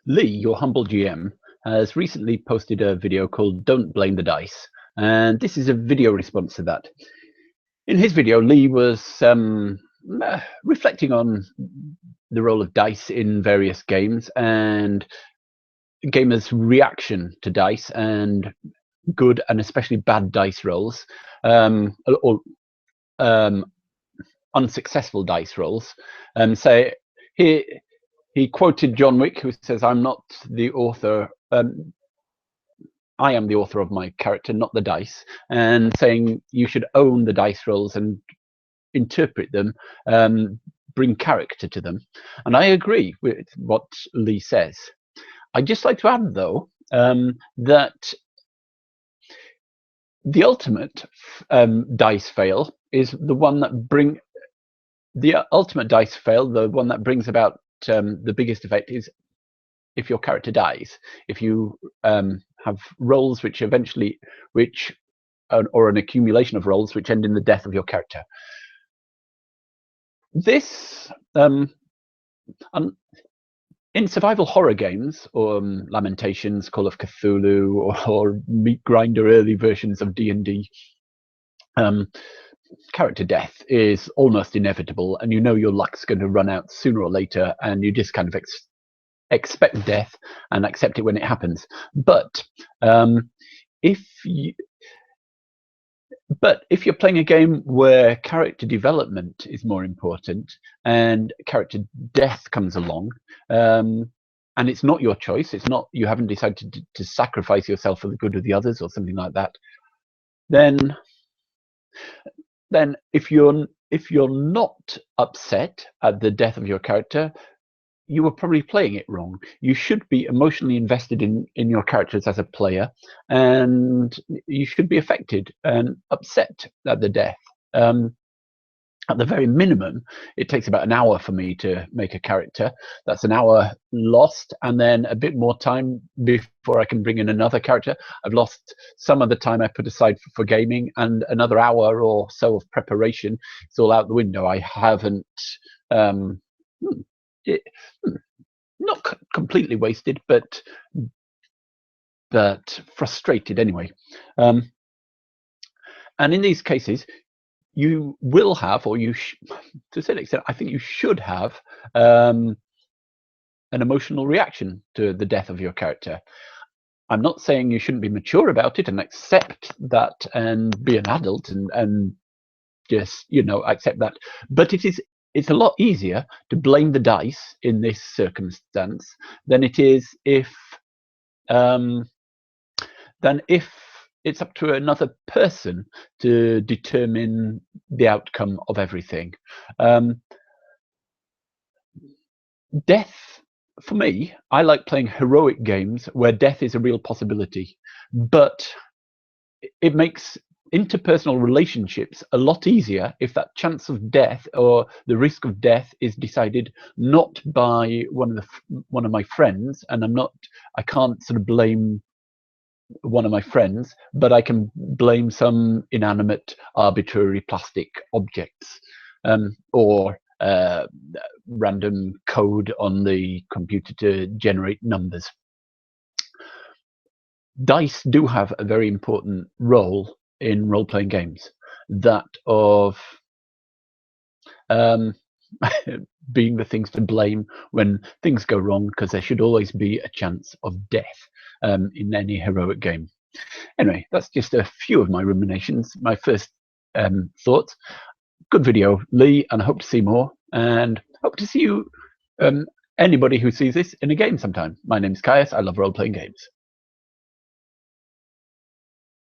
Lee, your humble GM, has recently posted a video called Don't Blame the Dice, and this is a video response to that. In his video, Lee was reflecting on the role of dice in various games and gamers' reaction to dice and good and especially bad dice rolls, or unsuccessful dice rolls. So he quoted John Wick, who says, "I'm not the author. I am the author of my character, not the dice," and saying you should own the dice rolls and interpret them, bring character to them. And I agree with what Lee says. I'd just like to add, though, that the ultimate dice fail is the one that the one that brings about the biggest effect is if your character dies. If you have rolls or an accumulation of rolls which end in the death of your character. This in survival horror games, or Lamentations, Call of Cthulhu, or Meat Grinder early versions of D&D, character death is almost inevitable, and you know your luck's going to run out sooner or later, and you just kind of expect death and accept it when it happens. But if you're playing a game where character development is more important and character death comes along, and it's not your choice, you haven't decided to sacrifice yourself for the good of the others or something like that, then if you're not upset at the death of your character, you were probably playing it wrong. You should be emotionally invested in your characters as a player, and you should be affected and upset at the death. At the very minimum, it takes about an hour for me to make a character. That's an hour lost, and then a bit more time before I can bring in another character. I've lost some of the time I put aside for gaming, and another hour or so of preparation. It's all out the window. I haven't not completely wasted, but frustrated anyway. And in these cases, you will have, or to a certain extent, I think you should have an emotional reaction to the death of your character. I'm not saying you shouldn't be mature about it and accept that and be an adult and just, accept that. But it's a lot easier to blame the dice in this circumstance than it is if it's up to another person to determine the outcome of everything. Death, for me, I like playing heroic games where death is a real possibility, but it makes interpersonal relationships a lot easier if that chance of death or the risk of death is decided not by one of my friends, and I can't sort of blame one of my friends, but I can blame some inanimate, arbitrary plastic objects, or random code on the computer to generate numbers. Dice do have a very important role in role-playing games, that of being the things to blame when things go wrong, because there should always be a chance of death in any heroic game. Anyway, that's just a few of my ruminations, my first thoughts. Good video, Lee, and I hope to see more, and hope to see you, anybody who sees this, in a game sometime. My name is Caius. I love role-playing games.